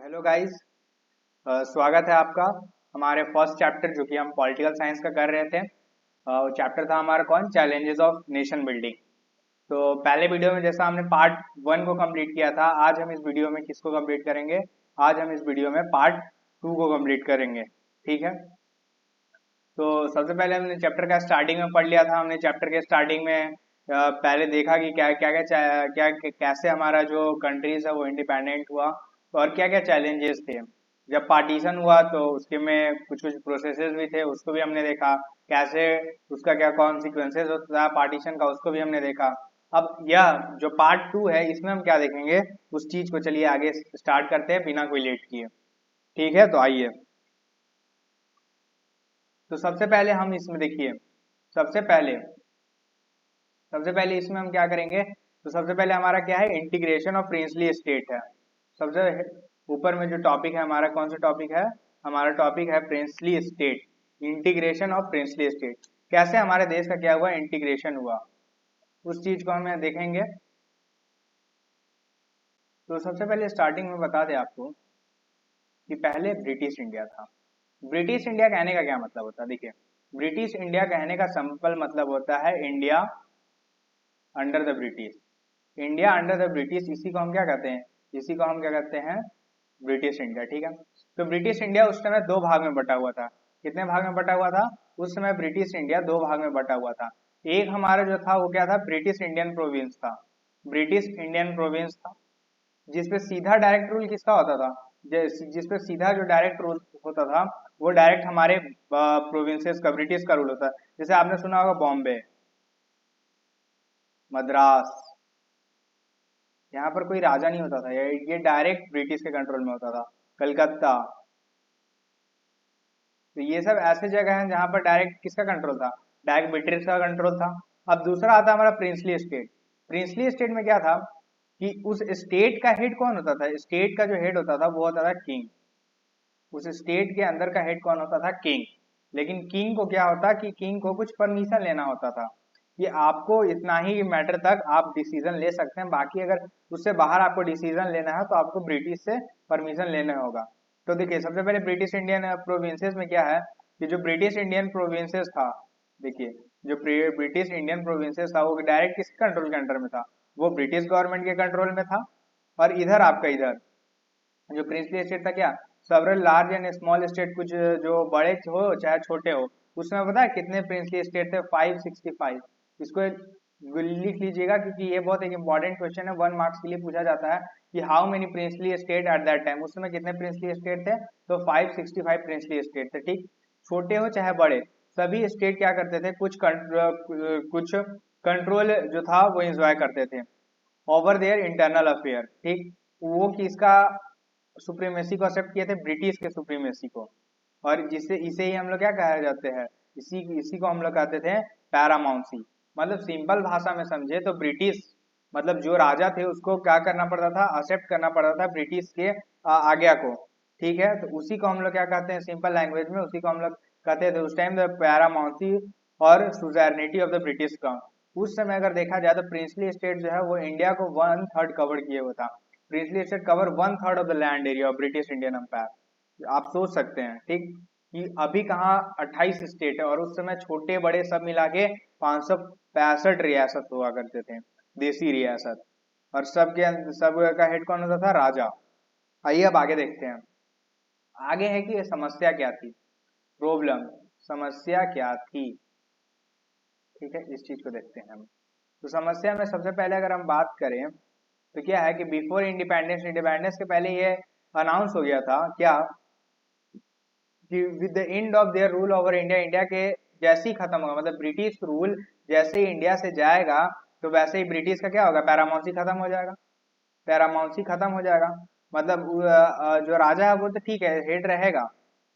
Hello guys, स्वागत है आपका हमारे फर्स्ट चैप्टर जो कि हम पॉलिटिकल साइंस का कर रहे थे। वो चैप्टर था हमारा कौन, चैलेंजेस ऑफ नेशन बिल्डिंग। तो पहले वीडियो में जैसा हमने पार्ट 1 को कंप्लीट किया था, आज हम इस वीडियो में किसको कंप्लीट करेंगे? आज हम इस वीडियो में पार्ट 2 को कंप्लीट करेंगे। ठीक है, तो सबसे पहले हमने चैप्टर का स्टार्टिंग में पढ़ लिया था। हमने चैप्टर के स्टार्टिंग में पहले देखा कि क्या क्या क्या क्या कैसे हमारा जो कंट्रीज है वो इंडिपेंडेंट हुआ और क्या क्या चैलेंजेस थे। जब पार्टीशन हुआ तो उसके में कुछ कुछ प्रोसेसेस भी थे, उसको भी हमने देखा। कैसे उसका क्या कॉन्सिक्वेंसेस होता है पार्टीशन का, उसको भी हमने देखा। अब यह जो पार्ट 2 है इसमें हम क्या देखेंगे उस चीज को, चलिए आगे स्टार्ट करते हैं बिना कोई लेट किए। ठीक है, तो आइए। तो सबसे पहले हम इसमें देखिए, सबसे पहले सबसे पहले इसमें हम क्या करेंगे, तो सबसे पहले हमारा क्या है, इंटीग्रेशन ऑफ प्रिंसली स्टेट है। सबसे ऊपर में जो टॉपिक है हमारा, कौन सा टॉपिक है हमारा? टॉपिक है princely state, integration of princely state. कैसे हमारे देश का क्या हुआ, इंटीग्रेशन हुआ, उस चीज को हम देखेंगे। तो सबसे पहले स्टार्टिंग में बता दें आपको कि पहले ब्रिटिश इंडिया था। ब्रिटिश इंडिया कहने का क्या मतलब होता है? देखिए, ब्रिटिश इंडिया कहने का सिंपल मतलब होता है India under the British. India under the British, इसी को हम क्या कहते हैं? इसी को हम क्या कहते हैं? British India. ठीक है, तो ब्रिटिश इंडिया उस समय दो भाग में बटा हुआ था। कितने भाग में बटा हुआ था उस समय? ब्रिटिश इंडिया दो भाग में बटा हुआ था। एक हमारा जो था वो क्या था, ब्रिटिश इंडियन प्रोविंस था। ब्रिटिश इंडियन प्रोविंस था जिसपे सीधा डायरेक्ट रूल किसका होता था? जिसपे सीधा जो डायरेक्ट रूल होता था वो डायरेक्ट हमारे प्रोविंसेस का, ब्रिटिश का रूल होता है। जैसे आपने सुना होगा बॉम्बे, मद्रास, यहाँ पर कोई राजा नहीं होता था, ये डायरेक्ट ब्रिटिश के कंट्रोल में होता था। कलकत्ता, तो ये सब ऐसे जगह हैं जहां पर डायरेक्ट किसका कंट्रोल था? डायरेक्ट ब्रिटिश का कंट्रोल था। अब दूसरा आता है हमारा प्रिंसली स्टेट। प्रिंसली स्टेट में क्या था कि उस स्टेट का हेड कौन होता था? स्टेट का जो हेड होता था वो होता था किंग। उस स्टेट के अंदर का हेड कौन होता था? किंग। लेकिन किंग को क्या होता कि किंग को कुछ परमिशन लेना होता था कि आपको इतना ही मैटर तक आप डिसीजन ले सकते हैं, बाकी अगर उससे बाहर आपको डिसीजन लेना है तो आपको ब्रिटिश से परमिशन लेना होगा। तो देखिए, सबसे पहले ब्रिटिश इंडियन प्रोविंसेस में क्या है कि जो ब्रिटिश इंडियन प्रोविंसेस था, देखिए जो ब्रिटिश इंडियन प्रोविंसेस था वो डायरेक्ट किसके कंट्रोल के अंडर में था? वो ब्रिटिश गवर्नमेंट के कंट्रोल में था। और इधर आपका, इधर जो प्रिंसली स्टेट था, क्या several large and small state, कुछ जो बड़े हो चाहे छोटे हो, उसमें पता है कितने प्रिंसली स्टेट थे? 565। इसको लिख लीजिएगा क्योंकि ये बहुत एक इंपॉर्टेंट क्वेश्चन है, 1 मार्क्स के लिए पूछा जाता है कि how many princely state at that time. उस समय कितने प्रिंसली स्टेट थे? तो 565 प्रिंसली स्टेट थे। ठीक, छोटे हो चाहे बड़े, सभी स्टेट क्या करते थे, कुछ कंट्रोल जो था वो एंजॉय करते थे ओवर देयर इंटरनल अफेयर। ठीक, वो किसका सुप्रीमेसी को एक्सेप्ट किए थे? ब्रिटिश के सुप्रीमेसी को। और जिससे इसे ही हम लोग क्या कहा जाते हैं, इसी इसी को हम लोग कहते थे पैरामाउंसी। मतलब सिंपल भाषा में समझे तो ब्रिटिश मतलब जो राजा थे उसको क्या करना पड़ता था? एक्सेप्ट करना पड़ता था ब्रिटिश के आज्ञा को। ठीक है, तो उसी को हम लोग क्या कहते हैं सिंपल लैंग्वेज में? उसी को हम लोग कहते थे उस टाइम द पैरामाउंसी और सुजैरिनिटी ऑफ द ब्रिटिश का। उस समय अगर देखा जाए तो प्रिंसली स्टेट जो है वो इंडिया को 1/3 कवर किए हुआ था। Princely state cover 1/3 of the land area of British Indian empire. आप सोच सकते हैं, ठीक, कि अभी कहाँ 28 स्टेट है और उस समय छोटे बड़े सब मिला के 565 रियासत हुआ करते थे, देसी रियासत। और सब का हेड कौन होता था? राजा। आइए अब आगे देखते हैं। आगे है कि ये समस्या क्या थी, प्रॉब्लम, समस्या क्या थी। ठीक है, इस चीज को देखते हैं हम। तो समस्या में सबसे पहले अगर हम बात करें तो क्या है कि बिफोर इंडिपेंडेंस, इंडिपेंडेंस के पहले ये अनाउंस हो गया था क्या कि with the end of their rule over India, India के जैसे ही खत्म होगा, मतलब ब्रिटिश रूल जैसे ही इंडिया से जाएगा तो वैसे ही ब्रिटिश का क्या होगा, पैरामाउंसी खत्म हो जाएगा। पैरामाउंसी खत्म हो जाएगा मतलब जो राजा है वो तो ठीक है, हेड रहेगा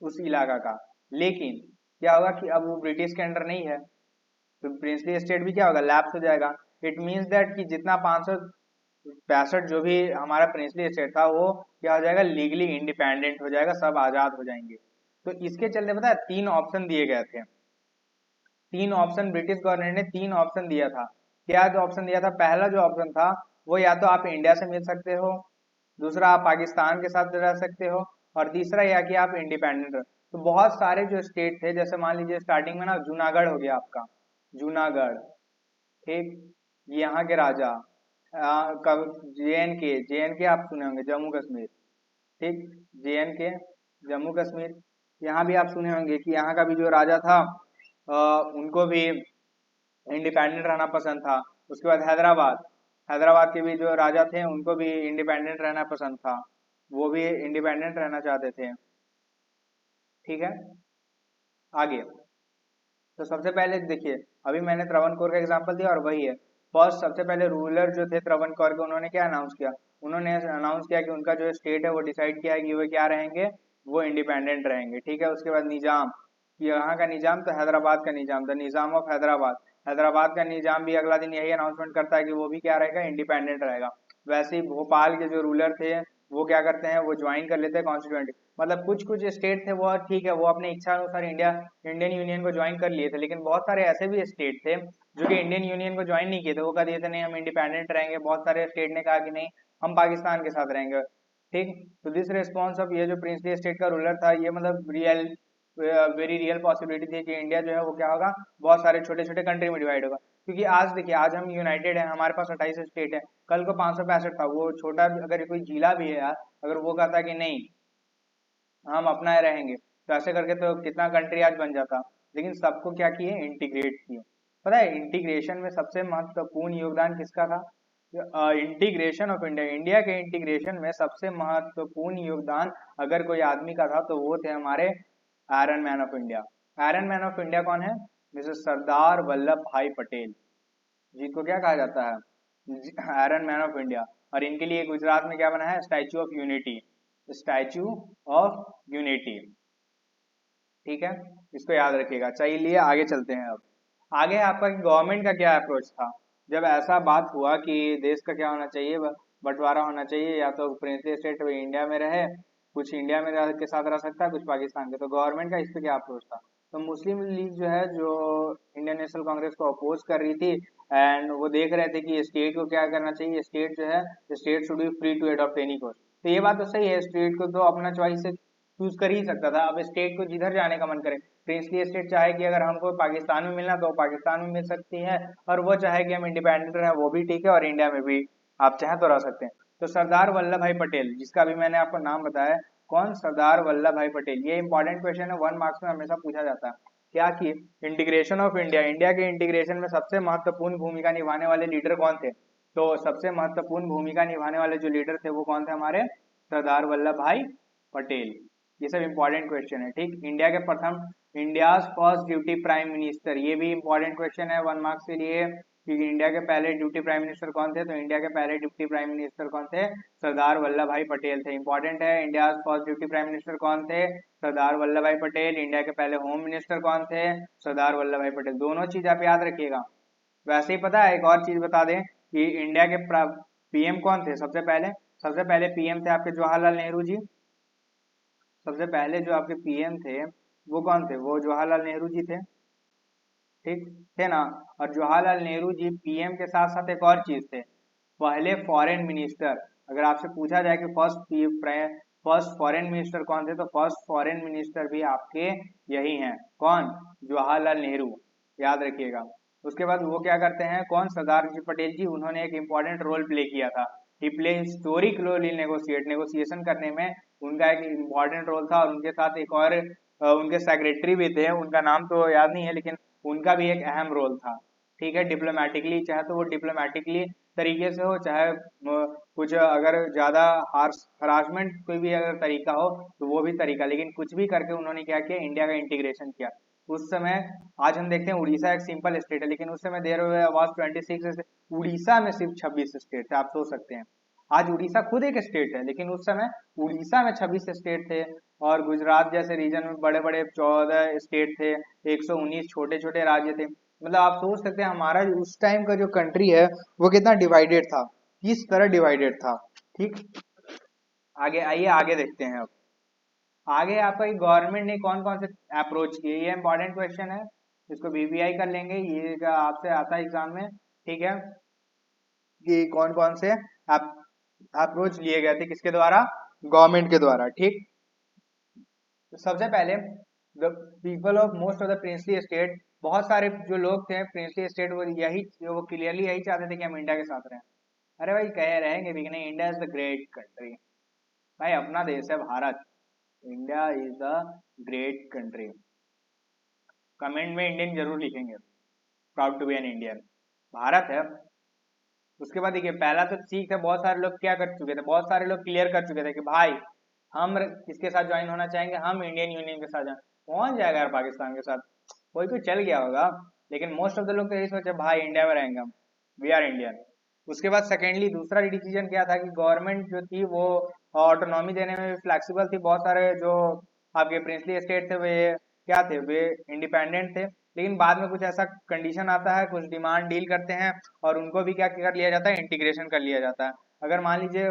उस इलाका का, लेकिन क्या होगा कि अब वो ब्रिटिश के अंडर नहीं है, तो प्रिंसली स्टेट भी क्या होगा, लैप्स हो जाएगा। इट मीन्स दैट कि जितना 565 जो भी हमारा प्रिंसली स्टेट था वो क्या हो जाएगा, लीगली इंडिपेंडेंट हो जाएगा, सब आजाद हो जाएंगे। तो इसके चलते पता है 3 ऑप्शन दिए गए थे। 3 ऑप्शन ब्रिटिश गवर्नमेंट ने 3 ऑप्शन दिया था। क्या जो ऑप्शन दिया था, पहला जो ऑप्शन था वो या तो आप इंडिया से मिल सकते हो, दूसरा आप पाकिस्तान के साथ रह सकते हो, और तीसरा यह कि आप इंडिपेंडेंट रहो। तो बहुत सारे जो स्टेट थे, जैसे मान लीजिए स्टार्टिंग में ना जूनागढ़ हो गया आपका, जूनागढ़, ठीक, यहाँ के राजा, जे एन के आप सुने होंगे, जम्मू कश्मीर, ठीक, जे एन के, जम्मू कश्मीर, यहाँ भी आप सुने होंगे कि यहाँ का भी जो राजा था, उनको भी इंडिपेंडेंट रहना पसंद था। उसके बाद हैदराबाद, हैदराबाद के भी जो राजा थे उनको भी इंडिपेंडेंट रहना पसंद था, वो भी इंडिपेंडेंट रहना चाहते थे। ठीक है, आगे। तो सबसे पहले देखिए, अभी मैंने त्रावणकोर का एग्जांपल दिया और वही है। फर्स्ट सबसे पहले रूलर जो थे त्रावणकोर के, उन्होंने क्या अनाउंस किया, उन्होंने अनाउंस किया कि उनका जो स्टेट है वो डिसाइड किया है कि वो क्या रहेंगे, वो इंडिपेंडेंट रहेंगे। ठीक है, उसके बाद निजाम, यहाँ का निजाम तो हैदराबाद का निजाम, द निजाम ऑफ हैदराबाद, हैदराबाद का निजाम भी अगला दिन यही अनाउंसमेंट करता है कि वो भी क्या रहेगा, इंडिपेंडेंट रहेगा। वैसे ही भोपाल के जो रूलर थे वो क्या करते हैं, वो ज्वाइन कर लेते हैं कॉन्स्टिट्यूंट। मतलब कुछ कुछ स्टेट थे वो ठीक है, वो अपने इच्छा अनुसार इंडियन यूनियन को ज्वाइन कर लिए थे, लेकिन बहुत सारे ऐसे भी स्टेट थे जो कि इंडियन यूनियन को ज्वाइन नहीं किए थे, वो कह दिए थे नहीं हम इंडिपेंडेंट रहेंगे। बहुत सारे स्टेट ने कहा कि नहीं हम पाकिस्तान के साथ रहेंगे। ठीक, तो दिस रिस्पॉन्स ऑफ ये जो प्रिंसली स्टेट का रूलर था, ये मतलब रियल, वेरी रियल पॉसिबिलिटी थी कि इंडिया जो है वो क्या होगा, बहुत सारे छोटे छोटे कंट्री में डिवाइड होगा। क्योंकि आज देखिए, आज हम यूनाइटेड है, हमारे पास 28 स्टेट है, कल को 565 था, वो छोटा अगर कोई जिला भी है यार, अगर वो कहता कि नहीं हम अपना रहेंगे, तो ऐसे करके तो कितना कंट्री आज बन जाता। लेकिन सबको क्या किए, इंटीग्रेट किए। पता है इंटीग्रेशन में सबसे महत्वपूर्ण योगदान किसका था, इंटीग्रेशन ऑफ इंडिया, इंडिया के इंटीग्रेशन में सबसे महत्वपूर्ण योगदान अगर कोई आदमी का था तो वो थे हमारे iron man of India. Iron man of India कौन है, मिस्टर सरदार वल्लभ भाई पटेल, जिनको क्या कहा जाता है, आयरन मैन ऑफ इंडिया। और इनके लिए गुजरात में क्या बना है, statue of unity, statue of unity. ठीक है, इसको याद रखिएगा। चलिए आगे चलते हैं। अब आगे आपका गवर्नमेंट का क्या अप्रोच था, जब ऐसा बात हुआ कि देश का क्या होना चाहिए, बंटवारा होना चाहिए, या तो प्रिंसली स्टेट इंडिया में रहे, कुछ इंडिया में के साथ रह सकता है, कुछ पाकिस्तान के। तो गवर्नमेंट का इस पे क्या अप्रोच था, तो मुस्लिम लीग जो है, जो इंडियन नेशनल कांग्रेस को अपोज कर रही थी, एंड वो देख रहे थे कि स्टेट को क्या करना चाहिए, स्टेट जो है, state should be free to adopt any course. तो ये बात तो सही है, स्टेट को तो अपना चॉइस से चूज कर ही सकता था। अब स्टेट को जिधर जाने का मन करे, प्रिंसली स्टेट चाहे कि अगर हमको पाकिस्तान में मिलना तो पाकिस्तान में मिल सकती है, और वो चाहे कि हम इंडिपेंडेंट रहे वो भी ठीक है, और इंडिया में भी आप चाहे तो रह सकते हैं। तो सरदार वल्लभ भाई पटेल, जिसका अभी मैंने आपको नाम बताया, कौन, सरदार वल्लभ भाई पटेल, ये इंपॉर्टेंट क्वेश्चन है, 1 मार्क्स में हमेशा पूछा जाता है। क्या कि इंटीग्रेशन ऑफ इंडिया, इंडिया के इंटीग्रेशन में सबसे महत्वपूर्ण भूमिका निभाने वाले लीडर कौन थे, तो सबसे महत्वपूर्ण भूमिका निभाने वाले जो लीडर थे वो कौन थे, हमारे सरदार वल्लभ भाई पटेल। ये सब इंपॉर्टेंट क्वेश्चन है। ठीक, इंडिया के प्रथम, India's first duty prime minister, ये भी इंपॉर्टेंट क्वेश्चन है 1 मार्क्स के लिए, क्योंकि इंडिया के पहले ड्यूटी प्राइम मिनिस्टर कौन थे, तो इंडिया के पहले ड्यूटी प्राइम मिनिस्टर कौन थे, सरदार वल्लभ भाई पटेल थे। इंपॉर्टेंट है, India first duty prime minister कौन थे, सरदार वल्लभ भाई पटेल। इंडिया के पहले होम मिनिस्टर कौन थे, सरदार वल्लभ भाई पटेल। दोनों चीज आप याद रखिएगा। वैसे ही पता है, एक और चीज बता दें कि इंडिया के पीएम कौन थे, सबसे पहले पीएम थे आपके जवाहरलाल नेहरू जी। सबसे पहले जो आपके पीएम थे वो कौन थे, वो जवाहरलाल नेहरू जी थे। ठीक, थे ना। और जवाहरलाल नेहरू जी पीएम के साथ साथ एक और चीज थे, पहले फॉरेन मिनिस्टर। अगर आपसे पूछा जाए कि फर्स्ट फॉरेन मिनिस्टर कौन थे, तो फर्स्ट फॉरेन मिनिस्टर भी आपके यही हैं, कौन, जवाहरलाल नेहरू, याद रखिएगा। उसके बाद वो क्या करते हैं, कौन, सरदार जी पटेल जी, उन्होंने एक इंपॉर्टेंट रोल प्ले किया था। He play historic role in negotiation करने में उनका एक इम्पॉर्टेंट रोल था। और उनके साथ एक और उनके सेक्रेटरी भी थे, उनका नाम तो याद नहीं है, लेकिन उनका भी एक अहम रोल था। ठीक है, डिप्लोमेटिकली, चाहे तो वो डिप्लोमेटिकली तरीके से हो, चाहे कुछ अगर ज्यादा हरासमेंट कोई भी अगर तरीका हो तो वो भी तरीका, लेकिन कुछ भी करके उन्होंने क्या किया, इंडिया का इंटीग्रेशन किया। उस समय, आज हम देखते हैं उड़ीसा एक सिंपल स्टेट है, लेकिन उस समय देर वाज 26, उड़ीसा में सिर्फ 26 स्टेट थे, आप सोच सकते हैं। आज उड़ीसा खुद एक स्टेट है, लेकिन उस समय उड़ीसा में 26 स्टेट थे, और गुजरात जैसे रीजन में बड़े बड़े 14 स्टेट थे, 119 छोटे छोटे राज्य थे। मतलब आप सोच सकते हैं हमारा उस टाइम का जो कंट्री है वो कितना डिवाइडेड था, किस तरह डिवाइडेड था। ठीक, आगे आइए, आगे देखते हैं। अब आगे आपका गवर्नमेंट ने कौन कौन से अप्रोच किए, ये इंपॉर्टेंट क्वेश्चन है, इसको बीबीआई कर लेंगे, ये आपसे आता है एग्जाम में। ठीक है, कि कौन कौन से अप्रोच लिए गए थे, किसके द्वारा? गवर्नमेंट के द्वारा। ठीक, तो सबसे पहले the people of most of the princely state, बहुत सारे जो लोग थे प्रिंसली स्टेट, वो क्लियरली यही चाहते थे कि हम इंडिया के साथ रहें। अरे भाई कह रहेंगे भी कि नहीं, India is the great country. भाई अपना देश है Bharat, India is the great country. Comment में इंडियन जरूर लिखेंगे, proud to be an Indian. Bharat है। उसके बाद देखिए, पहला तो ठीक है, बहुत सारे लोग क्या कर चुके थे, बहुत सारे लोग क्लियर कर चुके थे कि भाई हम किसके साथ ज्वाइन होना चाहेंगे, हम इंडियन यूनियन के साथ कौन जाएगा यार पाकिस्तान के साथ, कोई कोई चल गया होगा, लेकिन मोस्ट ऑफ द लोग तो यही सोचे भाई इंडिया में रहेंगे हम, वी आर इंडियन। उसके बाद सेकेंडली दूसरा डिसीजन क्या था कि गवर्नमेंट जो थी वो ऑटोनॉमी देने में भी फ्लेक्सिबल थी। बहुत सारे जो आपके प्रिंसली स्टेट थे वे क्या थे, वे इंडिपेंडेंट थे, लेकिन बाद में कुछ ऐसा कंडीशन आता है, कुछ डिमांड डील करते हैं और उनको भी क्या कर लिया जाता है, इंटीग्रेशन कर लिया जाता है। अगर मान लीजिए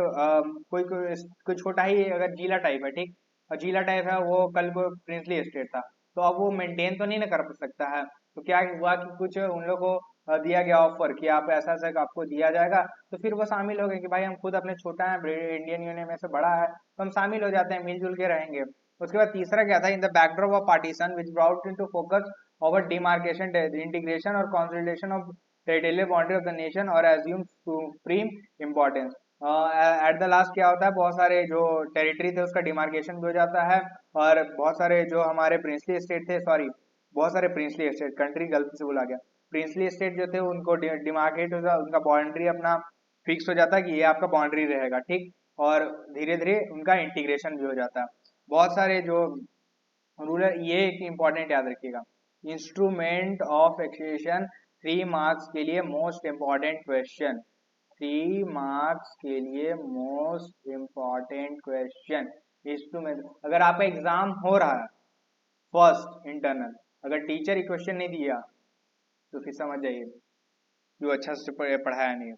कोई कोई छोटा ही अगर जिला टाइप है, ठीक, और जिला टाइप है, वो कल को प्रिंसली स्टेट था, तो अब वो मेंटेन तो नहीं ना कर सकता है, तो क्या हुआ कि कुछ उन लोगों को दिया गया ऑफर कि आप ऐसा ऐसा आपको दिया जाएगा, तो फिर वो शामिल हो गए कि भाई हम खुद अपने छोटा है, इंडियन यूनियन में से बड़ा है, तो हम शामिल हो जाते हैं, मिलजुल के रहेंगे। उसके बाद तीसरा क्या था, in the backdrop of partition which brought into focus over demarcation integration और consolidation of territorial boundary of the nation और assume supreme importance. At the last क्या होता है, बहुत सारे जो टेरिटरी थे उसका डिमार्केशन भी हो जाता है, और बहुत सारे जो हमारे प्रिंसली स्टेट थे, सॉरी बहुत सारे प्रिंसली स्टेट, कंट्री गलती से बोला गया, प्रिंसली स्टेट जो थे उनको डिमार्केट हो जाता, उनका बाउंड्री अपना फिक्स हो जाता है कि ये आपका बाउंड्री रहेगा, ठीक, और धीरे धीरे उनका इंटीग्रेशन भी हो जाता है। बहुत सारे जो रूलर, ये एक इम्पॉर्टेंट याद रखिएगा, इंस्ट्रूमेंट ऑफ एक्सेशन, 3 मार्क्स के लिए मोस्ट इम्पॉर्टेंट क्वेश्चन, 3 मार्क्स के लिए मोस्ट इम्पॉर्टेंट क्वेश्चन इंस्ट्रूमेंट। अगर आपका एग्जाम हो रहा है फर्स्ट इंटरनल, अगर टीचर ही क्वेश्चन नहीं दिया तो फिर समझ जाइए कि वो अच्छा से पढ़ाया नहीं है,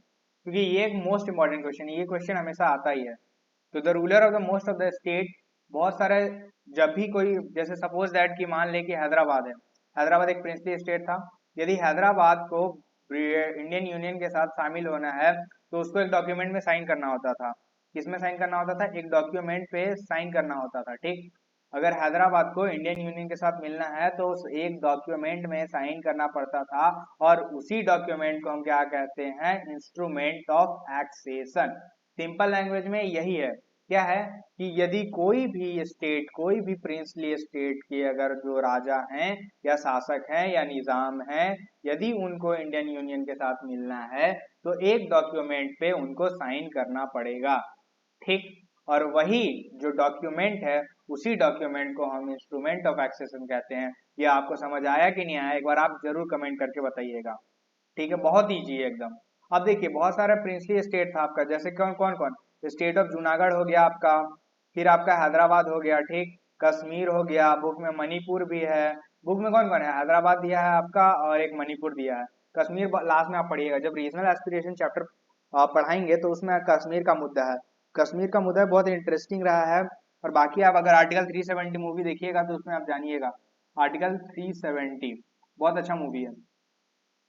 क्योंकि ये एक मोस्ट इंपॉर्टेंट क्वेश्चन है, ये क्वेश्चन हमेशा आता ही है। तो the ruler of the most of the state, बहुत सारे, जब भी कोई, जैसे सपोज दैट कि मान ले कि हैदराबाद है, हैदराबाद एक प्रिंसली स्टेट था, यदि हैदराबाद को इंडियन यूनियन के साथ शामिल होना है तो उसको एक डॉक्यूमेंट में साइन करना होता था। किसमें साइन करना होता था? एक डॉक्यूमेंट पे साइन करना होता था, ठीक। अगर हैदराबाद को इंडियन यूनियन के साथ मिलना है तो उस एक डॉक्यूमेंट में साइन करना पड़ता था, और उसी डॉक्यूमेंट को हम क्या कहते हैं? Instrument of accession. Simple language में यही है, क्या है कि यदि कोई भी स्टेट, कोई भी प्रिंसली स्टेट के अगर जो राजा हैं या शासक हैं या निजाम हैं, यदि उनको इंडियन यूनियन के साथ मिलना है तो एक डॉक्यूमेंट पे उनको साइन करना पड़ेगा, ठीक। और वही जो डॉक्यूमेंट है, उसी डॉक्यूमेंट को हम इंस्ट्रूमेंट ऑफ एक्सेशन कहते हैं। ये आपको समझ आया कि नहीं आया, एक बार आप जरूर कमेंट करके बताइएगा, ठीक है, बहुत ईजी है एकदम। अब देखिए, बहुत सारा प्रिंसली स्टेट था आपका, जैसे कौन कौन कौन, स्टेट ऑफ जूनागढ़ हो गया आपका, फिर आपका हैदराबाद हो गया, ठीक, कश्मीर हो गया, बुक में मणिपुर भी है, बुक में कौन कौन है? हैदराबाद दिया है आपका और एक मणिपुर दिया है, कश्मीर लास्ट में आप पढ़िएगा, जब रीजनल एस्पिरेशन चैप्टर आप पढ़ाएंगे तो उसमें कश्मीर का मुद्दा है, कश्मीर का मुद्दा बहुत इंटरेस्टिंग रहा है। और बाकी आप अगर आर्टिकल 370 मूवी देखिएगा तो उसमें आप जानिएगा, आर्टिकल 370 बहुत अच्छा मूवी है,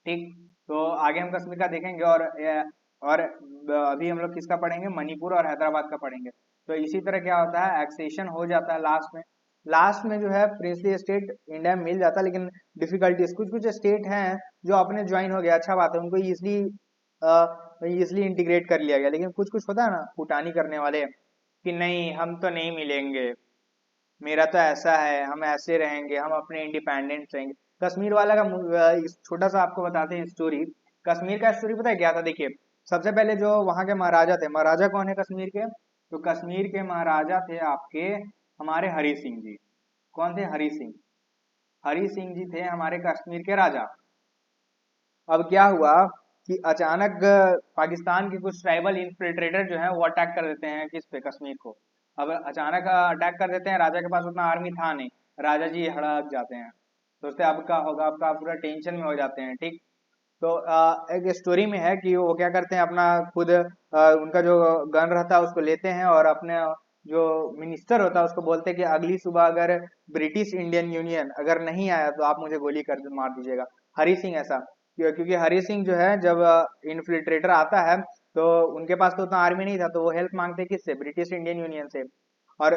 ठीक। तो आगे हम कश्मीर का देखेंगे, और अभी हम लोग किसका पढ़ेंगे? मणिपुर और हैदराबाद का पढ़ेंगे। तो इसी तरह क्या होता है, एक्सेशन हो जाता है लास्ट में, लास्ट में जो है प्रिंसली स्टेट इंडिया में मिल जाता है, लेकिन डिफिकल्टीज, कुछ कुछ स्टेट हैं जो अपने ज्वाइन हो गया, अच्छा बात है, उनको इजिली इंटीग्रेट कर लिया गया, लेकिन कुछ कुछ होता है ना फुटानी करने वाले कि नहीं हम तो नहीं मिलेंगे, मेरा तो ऐसा है, हम ऐसे रहेंगे, हम अपने इंडिपेंडेंट रहेंगे। कश्मीर वाला का छोटा सा आपको बताते हैं स्टोरी। कश्मीर का स्टोरी पता है क्या था? देखिए, सबसे पहले जो वहां के महाराजा थे, महाराजा कौन है कश्मीर के? तो कश्मीर के महाराजा थे आपके हमारे हरि सिंह जी। कौन थे? हरि सिंह। हरि सिंह जी थे हमारे कश्मीर के राजा। अब क्या हुआ कि अचानक पाकिस्तान के कुछ ट्राइबल इन्फिल्ट्रेटर जो है वो अटैक कर देते हैं किस पे? कश्मीर को। अब अचानक अटैक कर देते हैं, राजा के पास उतना आर्मी था नहीं, राजा जी हड़क जाते हैं, सोचते अब क्या होगा, अब का पूरा टेंशन में हो जाते हैं, ठीक। तो एक स्टोरी में है कि वो क्या करते हैं, अपना खुद उनका जो गन रहता है उसको लेते हैं और अपने जो मिनिस्टर होता है उसको बोलते हैं कि अगली सुबह अगर ब्रिटिश इंडियन यूनियन अगर नहीं आया तो आप मुझे गोली कर मार दीजिएगा। हरि सिंह ऐसा क्योंकि हरि सिंह जो है जब इन्फिल्ट्रेटर आता है तो उनके पास तो उतना आर्मी नहीं था, तो वो हेल्प मांगते किससे, ब्रिटिश इंडियन यूनियन से। और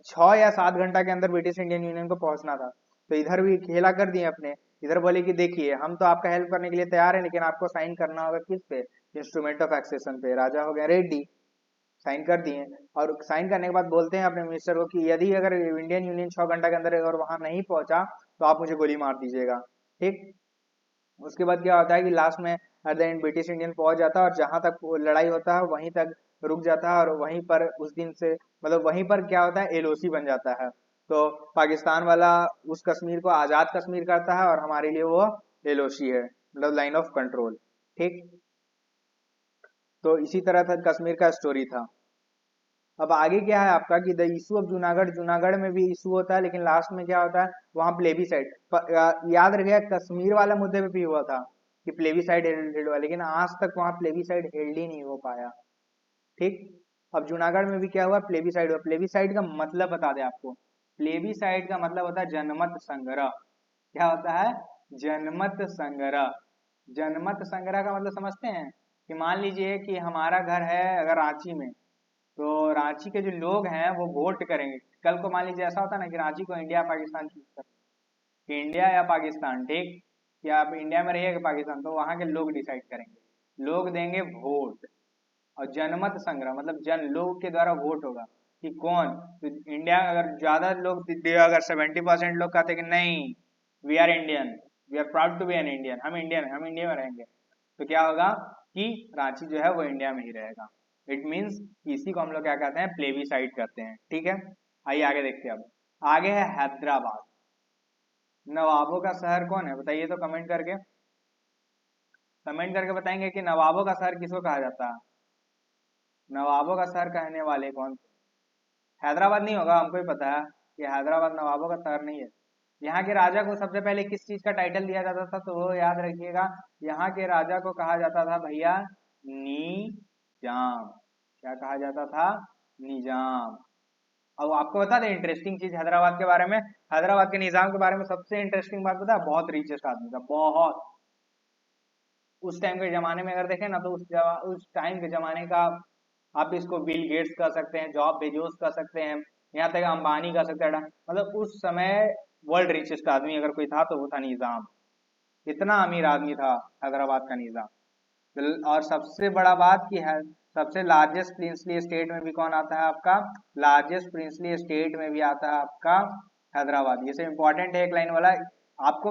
6 या 7 घंटा के अंदर ब्रिटिश इंडियन यूनियन को पहुंचना था। तो इधर भी खेला कर दिए अपने, इधर बोले कि देखिए हम तो आपका हेल्प करने के लिए तैयार है, लेकिन आपको साइन करना होगा किस पे, इंस्ट्रूमेंट ऑफ एक्सेशन पे। राजा हो गया रेड्डी, साइन कर दिए। और साइन करने के बाद बोलते हैं अपने मिनिस्टर को कि यदि अगर इंडियन यूनियन 6 घंटा के अंदर अगर वहां नहीं पहुंचा तो आप मुझे गोली मार दीजिएगा। ठीक। उसके बाद क्या होता है कि लास्ट में at the end British Indian पहुंच जाता है, और जहां तक वो लड़ाई होता है वहीं तक रुक जाता है, और वहीं पर उस दिन से मतलब वहीं पर क्या होता है, एलओसी बन जाता है। तो पाकिस्तान वाला उस कश्मीर को आजाद कश्मीर करता है, और हमारे लिए वो एलओसी है, मतलब लाइन ऑफ कंट्रोल। ठीक। तो इसी तरह था कश्मीर का स्टोरी था। अब आगे क्या है आपका कि the issue of Junagadh, Junagadh में भी इशू होता है, लेकिन लास्ट में क्या होता है वहां प्लेबीसाइड। याद रखिएगा कश्मीर वाला मुद्दे पे भी हुआ था कि प्लेबीसाइड हेल्ड हुआ, लेकिन आज तक वहां प्लेबीसाइड हेल्ड ही नहीं हो पाया। ठीक। अब जूनागढ़ में भी क्या हुआ, प्लेबीसाइड हुआ। प्लेबीसाइड का मतलब बता दें आपको, प्लेबीसाइड का मतलब होता है जनमत संग्रह। क्या होता है, जनमत संग्रह। जनमत संग्रह का मतलब समझते हैं कि मान लीजिए कि हमारा घर है अगर रांची में, तो रांची के जो लोग हैं वो वोट करेंगे। कल को मान लीजिए ऐसा होता है ना कि रांची को इंडिया पाकिस्तान चूज कर, कि इंडिया या पाकिस्तान। ठीक। कि आप इंडिया में रहिए कि पाकिस्तान, तो वहां के लोग डिसाइड करेंगे, लोग देंगे वोट। और जनमत संग्रह मतलब जन लोग के द्वारा वोट होगा कि कौन, तो इंडिया अगर ज्यादा लोग अगर 70% लोग कहते कि नहीं we are Indian, we are proud to be an Indian, हम इंडियन है, हम इंडिया में रहेंगे, तो क्या होगा कि रांची जो है वो इंडिया में ही रहेगा। इट मीन्स इसी को हम लोग क्या कहते हैं, प्लेबीसाइड करते हैं। ठीक है। आइए आगे देखते हैं। अब आगे है हैदराबाद। नवाबों का शहर कौन है बताइए तो, कमेंट करके, कमेंट करके बताएंगे कि नवाबों का शहर किसको कहा जाता है। नवाबों का शहर कहने वाले कौन थे। हैदराबाद नहीं होगा, हमको ही पता है कि हैदराबाद नवाबों का शहर नहीं है। यहाँ के राजा को सबसे पहले किस चीज का टाइटल दिया जाता था, तो वो याद रखिएगा, यहाँ के राजा को कहा जाता था भैया निजाम। क्या कहा जाता था, निजाम। अब आपको बता दें इंटरेस्टिंग चीज हैदराबाद के बारे में, हैदराबाद के निजाम के बारे में सबसे इंटरेस्टिंग बात पता है, बहुत रिचेस्ट आदमी था, बहुत। उस टाइम के जमाने में अगर देखें ना, तो उस टाइम के जमाने का आप इसको बिल गेट्स कर सकते हैं, जॉब बेजोस कर सकते हैं, यहाँ तक अंबानी कर सकते हैं। मतलब उस समय वर्ल्ड रिचेस्ट आदमी अगर कोई था तो वो था निजाम। इतना अमीर आदमी था हैदराबाद का निजाम। और सबसे बड़ा बात की है, सबसे लार्जेस्ट प्रिंसली स्टेट में भी कौन आता है आपका, लार्जेस्ट प्रिंसली स्टेट में भी आता है आपका हैदराबाद। ये सब इंपॉर्टेंट है, एक लाइन वाला आपको।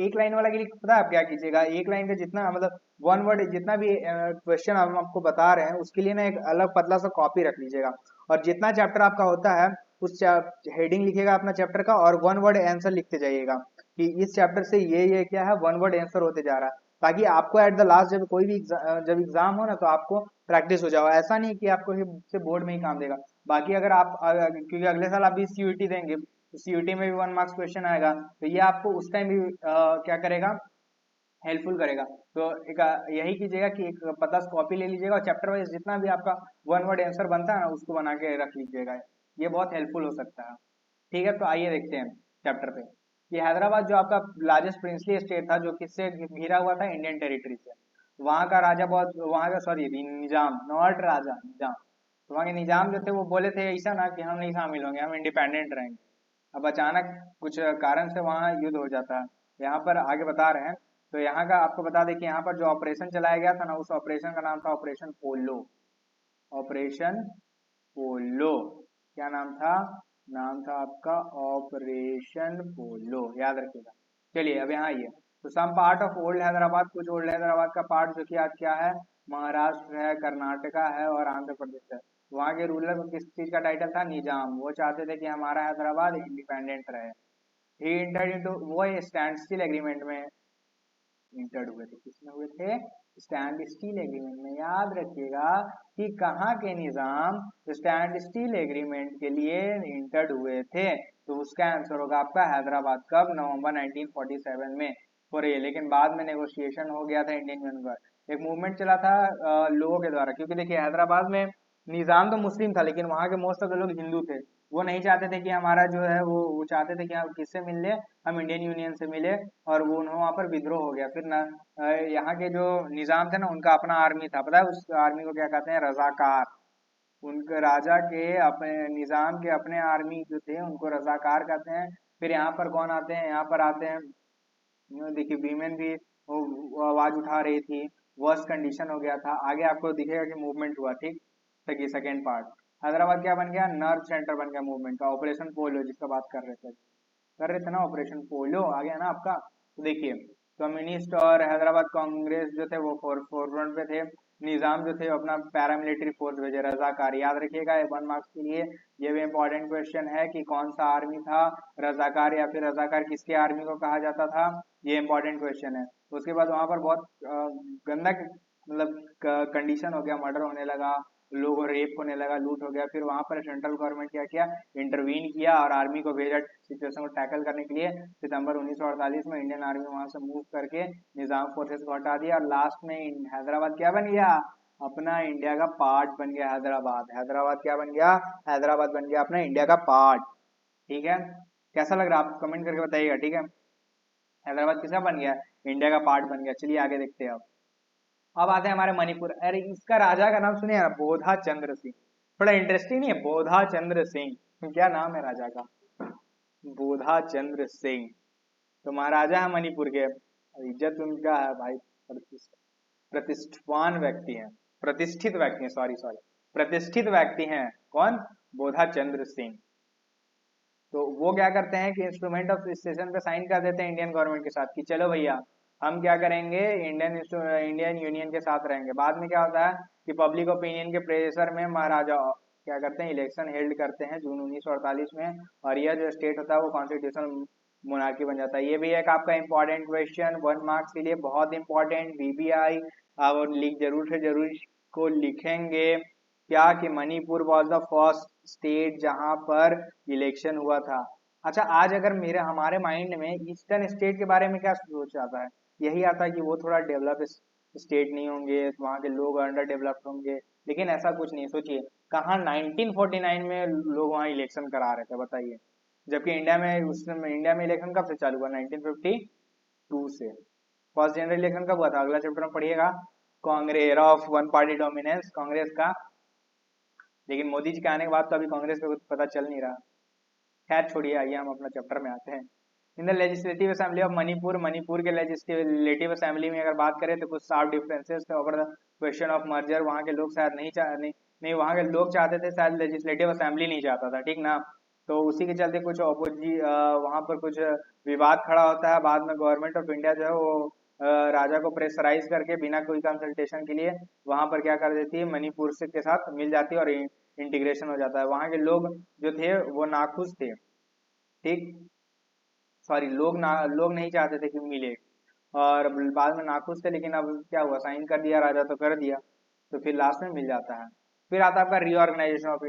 एक लाइन वाला के लिए पता है आप क्या कीजिएगा, एक लाइन का जितना मतलब वन वर्ड जितना भी क्वेश्चन हम आपको बता रहे हैं उसके लिए ना एक अलग पतला सा कॉपी रख लीजिएगा, और जितना चैप्टर आपका होता है उस हेडिंग लिखिएगा अपना चैप्टर का, और वन वर्ड आंसर लिखते जाइएगा कि इस चैप्टर से ये क्या है, वन वर्ड आंसर होते जा रहा है, ताकि आपको एट द लास्ट जब कोई भी जब एग्जाम हो ना तो आपको प्रैक्टिस हो जाओ। ऐसा नहीं कि आपको से बोर्ड में ही काम देगा। बाकी अगर आप क्योंकि अगले साल आप भी सीयूटी देंगे, तो सीयूटी में भी 1 मार्क्स क्वेश्चन आएगा, तो ये आपको उस टाइम भी क्या करेगा, हेल्पफुल करेगा। तो एक यही कीजिएगा कि एक पतला कॉपी ले लीजिएगा, और चैप्टर वाइज जितना भी आपका वन वर्ड आंसर बनता है ना उसको बना के रख लीजिएगा, ये बहुत हेल्पफुल हो सकता है। ठीक है। तो आइए देखते हैं चैप्टर पे। ये हैदराबाद जो आपका लार्जेस्ट प्रिंसली स्टेट था, जो किससे घिरा हुआ था, इंडियन टेरिटरी से। वहां का राजा बहुत, वहां का सॉरी निजाम, नॉट राजा, निजाम। तो वहां के निजाम जो थे वो बोले थे ऐसा ना कि हम नहीं शामिल होंगे, हम इंडिपेंडेंट रहेंगे। अब अचानक कुछ कारण से वहां युद्ध हो जाता है, यहाँ पर आगे बता रहे हैं। तो यहाँ का आपको बता दें कि यहाँ पर जो ऑपरेशन चलाया गया था ना, उस ऑपरेशन का नाम था ऑपरेशन पोलो। ऑपरेशन पोलो। क्या नाम था, नाम था आपका ऑपरेशन पोलो, याद रखिएगा। चलिए अब यहाँ आइए। तो some part of old Hyderabad, कुछ ओल्ड हैदराबाद का पार्ट जो कि आज क्या है, महाराष्ट्र है, कर्नाटका है और आंध्र प्रदेश है। वहाँ के रूलर को किस चीज का टाइटल था, निजाम। वो चाहते थे कि हमारा हैदराबाद इंडिपेंडेंट रहे। ही इंटर्ड इनटू, वो स्टैंड स्टिल एग्रीमेंट में इंटर्ड हुए थे। किसमें हुए थे, स्टैंड स्टील एग्रीमेंट में। याद रखिएगा कि कहाँ के निजाम स्टैंड स्टील एग्रीमेंट के लिए इंटर्ड हुए थे, तो उसका आंसर होगा आपका हैदराबाद। कब, नवंबर 1947 में हो रही है। लेकिन बाद में नेगोशिएशन हो गया था इंडियन यूनियन का, एक मूवमेंट चला था लोगों के द्वारा, क्योंकि देखिए हैदराबाद में निजाम तो मुस्लिम था, लेकिन वहाँ के मोस्ट ऑफ द लोग हिंदू थे। वो नहीं चाहते थे कि हमारा जो है वो चाहते थे कि हम किससे मिल ले, हम इंडियन यूनियन से मिले, और वो उन्होंने वहां पर विद्रोह हो गया। फिर ना यहाँ के जो निजाम थे ना, उनका अपना आर्मी था, पता है उस आर्मी को क्या कहते हैं? रजाकार। उनके राजा के अपने निजाम के अपने आर्मी जो थे उनको रजाकार कहते हैं। फिर यहाँ पर कौन आते हैं? यहाँ पर आते हैं, देखिए वीमेन भी वो आवाज उठा रही थी, वर्स्ट कंडीशन हो गया था। आगे आपको दिखेगा कि मूवमेंट हुआ, ठीक। सेकेंड पार्ट, हैदराबाद क्या बन गया? नर्व सेंटर बन गया मूवमेंट का। ऑपरेशन पोलियो जिसका बात कर रहे थे ना, ऑपरेशन पोलियो आ गया ना आपका। तो देखिए, कम्युनिस्ट और हैदराबाद कांग्रेस जो थे वो फोरफ्रंट पे थे। निजाम जो थे वो अपना पैरामिलिट्री फोर्स भेजे, रजाकार। याद रखिएगा 1 मार्क्स के लिए ये भी इम्पोर्टेंट क्वेश्चन है कि कौन सा आर्मी था, रजाकार या फिर रजाकार किसके आर्मी को कहा जाता था, ये इम्पोर्टेंट क्वेश्चन है। उसके बाद वहां पर बहुत गंदा मतलब कंडीशन हो गया, मर्डर होने लगा, लोगों रेप होने लगा, लूट हो गया। फिर वहां पर सेंट्रल गवर्नमेंट क्या किया? इंटरवीन किया और आर्मी को भेजा सिचुएशन को टैकल करने के लिए। सितंबर 1948 में इंडियन आर्मी वहां से मूव करके निजाम फोर्सेस को हटा दिया, और लास्ट में हैदराबाद क्या बन गया? अपना इंडिया का पार्ट बन गया हैदराबाद। हैदराबाद क्या बन गया? हैदराबाद बन गया अपना इंडिया का पार्ट। ठीक है, कैसा लग रहा है आप कमेंट करके बताइएगा, ठीक है। हैदराबाद किसका बन गया? इंडिया का पार्ट बन गया। चलिए आगे देखते हैं अब आते हैं हमारे मणिपुर। अरे इसका राजा का नाम सुनिए ना, बोधा चंद्र सिंह। थोड़ा इंटरेस्टिंग नहीं है? बोधा चंद्र सिंह, क्या नाम है राजा का? बोधा चंद्र सिंह। तो महाराजा है मणिपुर के, इज्जत उनका है भाई, प्रतिष्ठवान व्यक्ति हैं, प्रतिष्ठित व्यक्ति हैं, सॉरी सॉरी, प्रतिष्ठित व्यक्ति हैं। कौन? बोधा चंद्र सिंह। तो वो क्या करते हैं कि इंस्ट्रूमेंट ऑफ स्टेशन पे साइन कर देते हैं इंडियन गवर्नमेंट के साथ कि चलो भैया हम क्या करेंगे, इंडियन यूनियन के साथ रहेंगे। बाद में क्या होता है कि पब्लिक ओपिनियन के प्रेशर में महाराजा क्या करते हैं, इलेक्शन हेल्ड करते हैं जून 1948 में, और यह जो स्टेट होता है वो कॉन्स्टिट्यूशनल मोनार्की बन जाता है। ये भी एक आपका इंपॉर्टेंट क्वेश्चन 1 मार्क्स के लिए, बहुत इंपॉर्टेंट। बीबीआई आप लिख जरूर से जरूर को लिखेंगे क्या कि Manipur was the first state जहां पर इलेक्शन हुआ था। अच्छा, आज अगर मेरे हमारे माइंड में ईस्टर्न स्टेट के बारे में क्या सोच आता है? यही आता है कि वो थोड़ा डेवलप स्टेट नहीं होंगे, वहाँ के लोग अंडर डेवलप्ड होंगे, लेकिन ऐसा कुछ नहीं। सोचिए, कहाँ 1949 में लोग वहाँ इलेक्शन करा रहे थे, बताइए। जबकि इंडिया में उस समय इंडिया में इलेक्शन कब से चालू हुआ? 1952 से। फर्स्ट जनरल इलेक्शन कब हुआ था? अगला चैप्टर में पढ़िएगा। Congress of one party dominance, Congress का। लेकिन मोदी जी के आने के बाद तो अभी कांग्रेस को कुछ पता चल नहीं रहा। खैर छोड़िए, आइए हम अपना चैप्टर में आते हैं। In the legislative assembly of Manipur, Manipur के लेजिस्लेटिव असेंबली में अगर बात करें तो कुछ शार्प डिफरेंसेस थे over the question of merger. वहाँ के लोग शायद नहीं, वहाँ के लोग चाहते थे, शायद लेजिस्लेटिव असेंबली नहीं चाहता था, ठीक ना। तो उसी के चलते कुछ वहाँ पर कुछ विवाद खड़ा होता है। बाद में गवर्नमेंट ऑफ इंडिया जो है वो राजा को प्रेशराइज करके बिना कोई कंसल्टेशन के लिए वहां पर क्या कर देती है, मणिपुर से के साथ मिल जाती है और इंटीग्रेशन हो जाता है। वहां के लोग जो थे वो नाखुश थे, ठीक, सॉरी, लोग नहीं चाहते थे कि मिले, और बाद में नाखुश थे। लेकिन अब क्या हुआ, साइन कर दिया राजा तो कर दिया, तो फिर लास्ट में मिल जाता है। फिर आता है आपका रीऑर्गेनाइजेशन ऑफ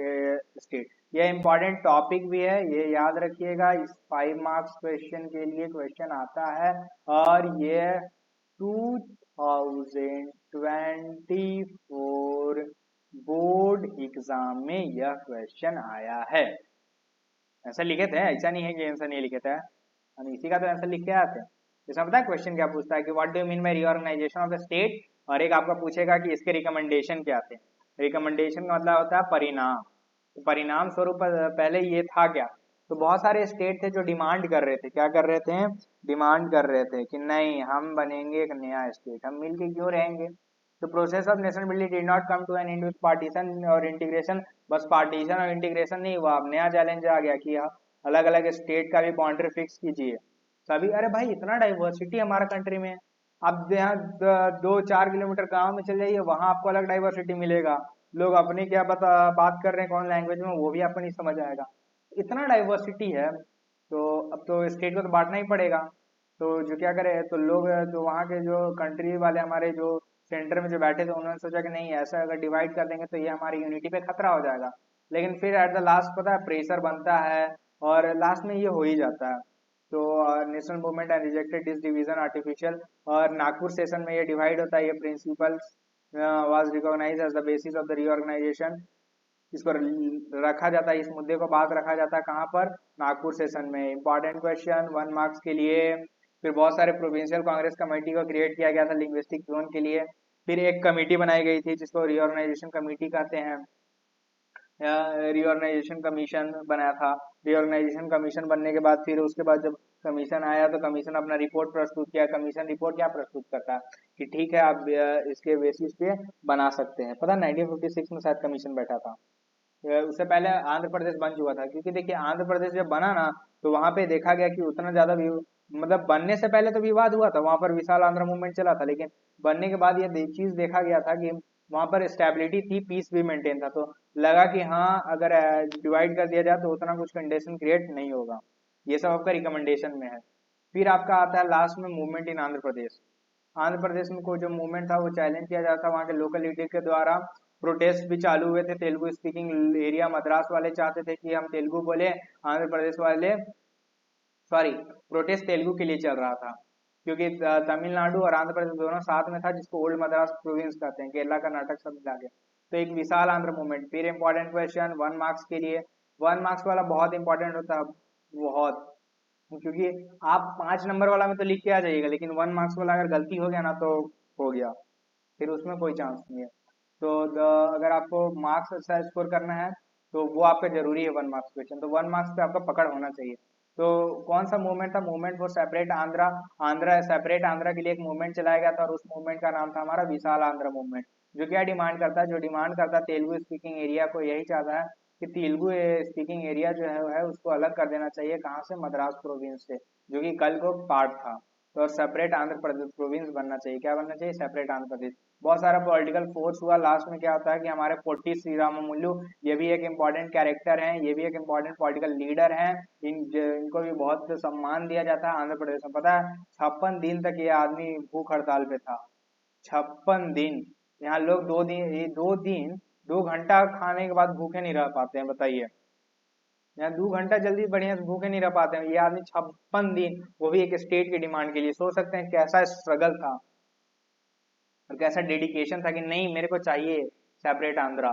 स्टेट। ये इंपॉर्टेंट टॉपिक भी है, ये याद रखिएगा। इस 5 मार्क्स क्वेश्चन के लिए क्वेश्चन आता है, और ये 2024 बोर्ड एग्जाम में यह क्वेश्चन आया है। ऐसा लिखे थे, ऐसा नहीं है कि आंसर नहीं लिखे थे, हम इसी का तो आंसर लिख के आते हैं। इसमें पता है क्वेश्चन क्या पूछता है कि what do you mean by reorganisation of the state, और एक आपका पूछेगा कि इसके रिकमेंडेशन क्या थे। रिकमेंडेशन का मतलब होता है परिणाम। तो परिणाम स्वरूप पहले ये था क्या, तो बहुत सारे स्टेट थे जो डिमांड कर रहे थे, क्या कर रहे थे, डिमांड कर रहे थे कि नहीं हम बनेंगे एक नया स्टेट, हम मिलके क्यों रहेंगे। तो process of nation building did not come to an end with partition और इंटीग्रेशन। बस पार्टीशन और इंटीग्रेशन नहीं हुआ, अब नया चैलेंज आ गया कि अलग अलग स्टेट का भी बाउंड्री फिक्स कीजिए सभी। अरे भाई इतना डाइवर्सिटी हमारा कंट्री में, आप यहाँ 2-4 किलोमीटर गांव में चले जाइए, वहां आपको अलग डाइवर्सिटी मिलेगा। लोग अपनी क्या बात कर रहे हैं कौन लैंग्वेज में, वो भी आपको नहीं समझ आएगा। इतना डाइवर्सिटी है, तो अब तो स्टेट को तो बांटना ही पड़ेगा। तो जो क्या करे, तो लोग जो वहाँ के जो कंट्री वाले हमारे जो सेंटर में जो बैठे थे, उन्होंने सोचा कि नहीं, ऐसा अगर डिवाइड कर देंगे तो ये हमारी यूनिटी पे खतरा हो जाएगा। लेकिन फिर एट द लास्ट पता है प्रेशर बनता है, और लास्ट में ये हो ही जाता है। तो national movement and rejected this division artificial, और नागपुर सेशन में ये डिवाइड होता है। ये principles was recognised as the basis of the reorganisation. इस पर रखा जाता है, इस मुद्दे को बात रखा जाता है कहाँ पर, नागपुर सेशन में। इंपॉर्टेंट क्वेश्चन 1 मार्क्स के लिए। फिर बहुत सारे प्रोविंशियल कांग्रेस कमेटी को क्रिएट किया गया था लिंग्विस्टिक जोन के लिए। फिर एक कमेटी बनाई गई थी जिसको रीऑर्गेनाइजेशन कमेटी कहते हैं, रीऑर्गेनाइजेशन कमीशन बनाया था। रीऑर्गेनाइजेशन कमीशन बनने के बाद फिर उसके बाद जब कमीशन आया तो कमीशन अपना रिपोर्ट प्रस्तुत किया। कमीशन रिपोर्ट क्या प्रस्तुत करता है कि ठीक है आप इसके बेसिस पे बना सकते हैं। पता 1956 में शायद कमीशन बैठा था। उससे पहले आंध्र प्रदेश बन चुका था, क्योंकि देखिए आंध्र प्रदेश जब बना ना तो वहां पे देखा गया कि उतना ज्यादा मतलब बनने से पहले तो विवाद हुआ था, वहां पर विशाल आंध्र मूवमेंट चला था, लेकिन बनने के बाद ये चीज देखा गया था कि वहां पर स्टेबिलिटी थी, पीस भी मेंटेन था, तो लगा कि हाँ अगर डिवाइड कर दिया जाए तो उतना कुछ कंडीशन क्रिएट नहीं होगा। ये सब आपका रिकमेंडेशन में है। फिर आपका आता है लास्ट में मूवमेंट इन आंध्र प्रदेश। आंध्र प्रदेश में कोई जो मूवमेंट था वो चैलेंज किया जाता वहाँ के लोकल लीडर के द्वारा। प्रोटेस्ट भी चालू हुए थे, तेलुगु स्पीकिंग एरिया मद्रास वाले चाहते थे कि हम तेलुगु बोले, आंध्र प्रदेश वाले सॉरी प्रोटेस्ट तेलुगु के लिए चल रहा था, क्योंकि तमिलनाडु और आंध्र प्रदेश दोनों साथ में था, जिसको ओल्ड मद्रास प्रोविंस कहते हैं, केरला कर्नाटक सब मिला के। तो एक विशाल आंध्र मूवमेंट। फिर इंपॉर्टेंट क्वेश्चन 1 मार्क्स के लिए, 1 मार्क्स वाला बहुत इंपॉर्टेंट होता है, बहुत, क्योंकि आप 5 नंबर वाला में तो लिख के आ जाइएगा, लेकिन 1 मार्क्स वाला अगर गलती हो गया ना तो हो गया, फिर उसमें कोई चांस नहीं है। तो अगर आपको मार्क्स अच्छा स्कोर करना है तो वो आपका जरूरी है 1 मार्क्स क्वेश्चन, तो 1 मार्क्स पे आपका पकड़ होना चाहिए। तो कौन सा मूवमेंट था, movement for separate Andhra, Andhra separate Andhra के लिए एक मूवमेंट चलाया गया था, और उस मूवमेंट का नाम था हमारा विशाल आंध्र मूवमेंट। जो क्या डिमांड करता है, जो डिमांड करता है तेलुगु स्पीकिंग एरिया को यही चाहता है कि तेलुगु स्पीकिंग एरिया जो है उसको अलग कर देना चाहिए, कहाँ से, मद्रास प्रोविंस से, जो कि कल को पार्ट था। तो और सेपरेट आंध्र प्रदेश प्रोविंस बनना चाहिए, क्या बनना चाहिए, सेपरेट आंध्र प्रदेश। बहुत सारा पॉलिटिकल फोर्स हुआ, लास्ट में क्या होता है कि हमारे पोटी श्रीरामुलु, ये भी एक इम्पॉर्टेंट कैरेक्टर हैं, ये भी एक इम्पॉर्टेंट पॉलिटिकल लीडर हैं। इनको भी बहुत सम्मान दिया जाता है आंध्र प्रदेश में। पता है 56 दिन तक ये आदमी भूख हड़ताल पे था, 56 दिन। यहाँ लोग 2 दिन, ये 2 दिन 2 घंटा खाने के बाद भूखे नहीं रह पाते हैं, बताइए। यहाँ 2 घंटा जल्दी बढ़िया से भूखे नहीं रह पाते हैं, ये आदमी 56 दिन, वो भी एक स्टेट की डिमांड के लिए। सोच सकते हैं कैसा स्ट्रगल था और कैसा डेडिकेशन था कि नहीं मेरे को चाहिए सेपरेट आंध्रा।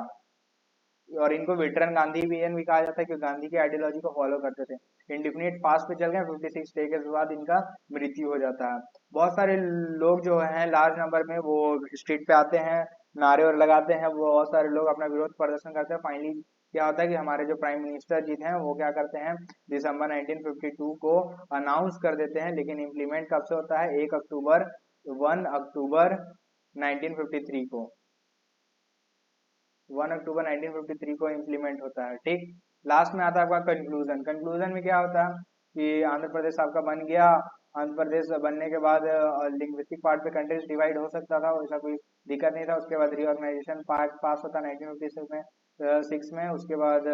और इनको वेटरन गांधी भी कहा जाता है, क्योंकि गांधी की आइडियोलॉजी को फॉलो करते थे। इंडिफिनिट फास्ट पे चल गए, 56 डे के बाद इनका मृत्यु हो जाता है। बहुत सारे लोग जो हैं लार्ज नंबर में वो स्ट्रीट पे आते हैं, नारे और लगाते हैं, वो बहुत सारे लोग अपना विरोध प्रदर्शन करते हैं। फाइनली क्या होता है कि हमारे जो प्राइम मिनिस्टर जी हैं वो क्या करते हैं, दिसंबर 1952 को अनाउंस कर देते हैं, लेकिन इम्प्लीमेंट कब से होता है, 1 अक्टूबर 1953 को, 1 अक्टूबर 1953 को इम्प्लीमेंट होता है। ठीक, लास्ट में आता है आपका कंक्लूजन। कंक्लूजन में क्या होता है कि आंध्र प्रदेश आपका बन गया। आंध्र प्रदेश बनने के बाद लिंग्विस्टिक पार्ट पे कंट्रीज डिवाइड हो सकता था, ऐसा कोई दिक्कत नहीं था। उसके बाद रीऑर्गेनाइजेशन पार्ट पास होता 1956 में, 6 में। उसके बाद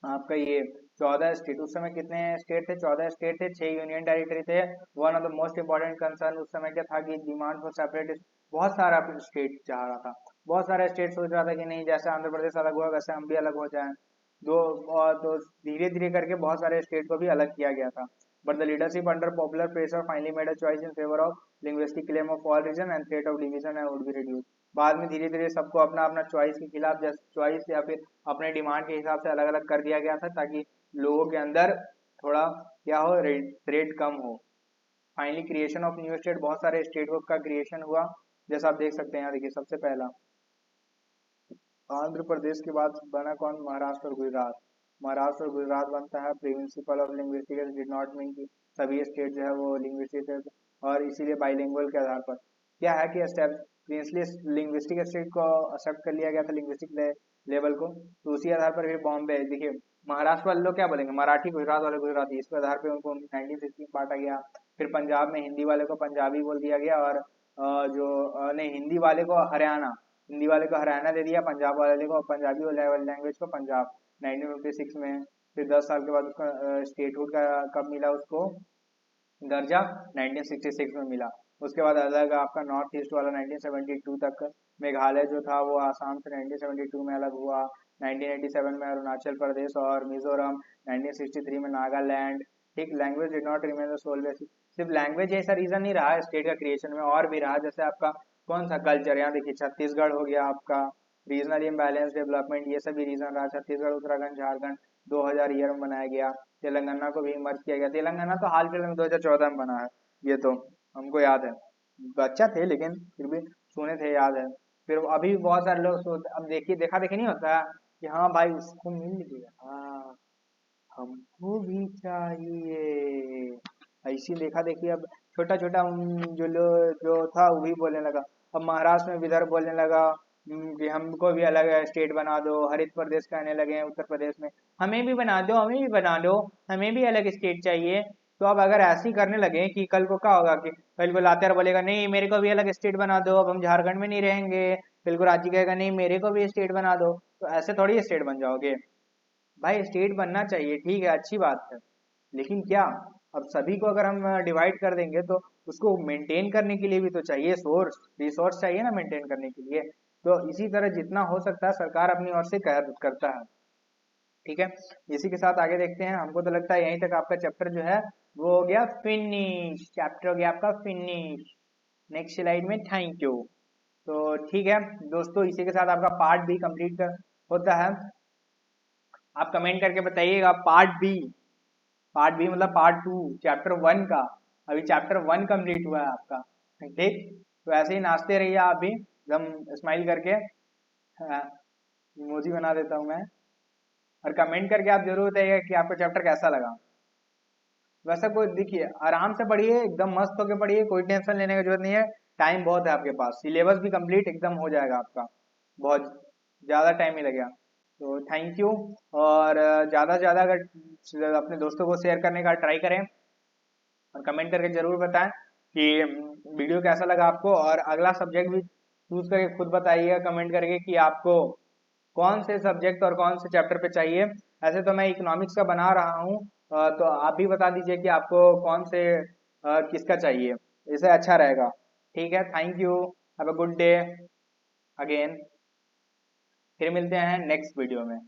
आपका ये 14 स्टेट, उस समय कितने स्टेट थे, 14 स्टेट थे, 6 यूनियन टेरिटरी थे। One of the most important concern उस समय क्या था कि डिमांड फॉर सेपरेट, बहुत सारा स्टेट चाह रहा था, बहुत सारा स्टेट सोच रहा था कि नहीं जैसे आंध्र प्रदेश अलग हुआ वैसे हम भी अलग हो जाएं। दो और तो धीरे धीरे करके बहुत सारे स्टेट को भी अलग किया गया था। But the leadership under popular pressure finally made a choice in favour of linguistic claim of all region and threat of division and would be reduce. बाद में धीरे धीरे सबको अपना अपना चॉइस के खिलाफ, चॉइस या फिर अपने डिमांड के हिसाब से अलग अलग कर दिया गया था, ताकि लोगों के अंदर थोड़ा क्या हो, थ्रेट कम हो। Finally creation of new state, बहुत सारे स्टेट का क्रिएशन हुआ, जैसा आप देख सकते हैं यहाँ। देखिए सबसे पहला आंध्र प्रदेश के बाद बना कौन, महाराष्ट्र और गुजरात। महाराष्ट्र और गुजरात बनता है। Principle of linguistic did not mean कि सभी स्टेट जो है वो लिंग्विस्टिक, और इसीलिए बाइलिंगुअल के आधार पर क्या है कि प्रिंसली लिंग्विस्टिक स्टेट को एक्सेप्ट कर लिया गया था, लिंग्विस्टिक लेवल को। तो उसी आधार पर फिर बॉम्बे, देखिए महाराष्ट्र वाले लोग क्या बोलेंगे, मराठी, गुजरात वाले गुजराती, इस आधार पर उनको 1960 बांटा गया। फिर पंजाब में हिंदी वाले को पंजाबी बोल दिया गया, और नहीं, हिंदी वाले को हरियाणा, हिंदी वाले को हरियाणा दे दिया, पंजाब वाले को, पंजाबी लैंग्वेज को पंजाब, 1956 में। फिर 10 साल के बाद उसका स्टेटहुड का कब मिला उसको दर्जा, 1966 में मिला। उसके बाद अलग आपका नॉर्थ ईस्ट वाला 1972 तक। मेघालय जो था वो आसाम से 1972 में अलग हुआ। 1987 में अरुणाचल प्रदेश और मिजोरम, 1963 में नागालैंड। ठीक, language did not remain the sole basis. सिर्फ लैंग्वेज ऐसा रीजन नहीं रहा स्टेट का क्रिएशन में, और भी रहा, जैसे आपका कौन सा कल्चर, यहाँ देखिए छत्तीसगढ़ हो गया आपका, रीजनल इम्बैलेंस डेवलपमेंट, ये सभी रीजन रहा। छत्तीसगढ़, उत्तराखंड, झारखंड 2000 ईयर में बनाया गया। तेलंगाना को भी मर्ज किया गया। तेलंगाना तो हाल फिलहाल में 2014 में बना है, ये तो हमको याद है। बच्चा थे लेकिन फिर भी सुने थे, याद है। फिर अभी बहुत सारे लोग अब देखिए, देखा देखी नहीं होता कि हाँ भाई उसको मिल गया, हाँ हमको भी चाहिए, ऐसी देखा देखी। अब छोटा छोटा जो था वो भी बोलने लगा। अब महाराष्ट्र में विदर्भ बोलने लगा कि हमको भी अलग स्टेट बना दो। हरित प्रदेश कहने लगे हैं उत्तर प्रदेश में, हमें भी बना दो, हमें भी बना दो, हमें भी अलग स्टेट चाहिए। तो अब अगर ऐसे ही करने लगे कि कल को क्या होगा कि कल को लातेहार बोलेगा नहीं मेरे को भी अलग स्टेट बना दो, अब हम झारखंड में नहीं रहेंगे। कल को रांची कहेगा नहीं मेरे को भी स्टेट बना दो, तो ऐसे थोड़ी स्टेट बन जाओगे। भाई स्टेट बनना चाहिए, ठीक है, अच्छी बात है, लेकिन क्या अब सभी को अगर हम डिवाइड कर देंगे तो उसको मेंटेन करने के लिए भी तो चाहिए सोर्स, रिसोर्स चाहिए ना मेंटेन करने के लिए। तो इसी तरह जितना हो सकता है सरकार अपनी ओर से करता है। ठीक है, इसी के साथ आगे देखते हैं। हमको तो लगता है यहीं तक आपका चैप्टर जो है वो हो गया फिनिश, चैप्टर हो गया आपका फिनिश। नेक्स्ट स्लाइड में थैंक यू। तो ठीक है दोस्तों, इसी के साथ आपका पार्ट भी कंप्लीट होता है। आप कमेंट करके बताइएगा पार्ट बी मतलब पार्ट 2 चैप्टर 1 का। अभी चैप्टर 1 कंप्लीट हुआ है आपका, ठीक। तो ऐसे ही नाचते रहिए आप भी एकदम स्माइल करके। इमोजी बना देता हूँ मैं। और कमेंट करके आप जरूर बताइएगा कि आपको चैप्टर कैसा लगा। वैसा कोई देखिए, आराम से पढ़िए, एकदम मस्त होके पढ़िए, कोई टेंशन लेने की जरूरत नहीं है। टाइम बहुत है आपके पास, सिलेबस भी कंप्लीट एकदम हो जाएगा आपका, बहुत ज़्यादा टाइम नहीं लगेगा। तो थैंक यू। और ज़्यादा से ज़्यादा अगर अपने दोस्तों को शेयर करने का ट्राई करें, और कमेंट करके जरूर बताएं कि वीडियो कैसा लगा आपको। और अगला सब्जेक्ट भी चूज करके खुद बताइएगा कमेंट करके कि आपको कौन से सब्जेक्ट और कौन से चैप्टर पे चाहिए। ऐसे तो मैं इकोनॉमिक्स का बना रहा हूँ, तो आप भी बता दीजिए कि आपको कौन से किसका चाहिए, इसे अच्छा रहेगा। ठीक है, thank you, have a good day again. फिर मिलते हैं नेक्स्ट वीडियो में।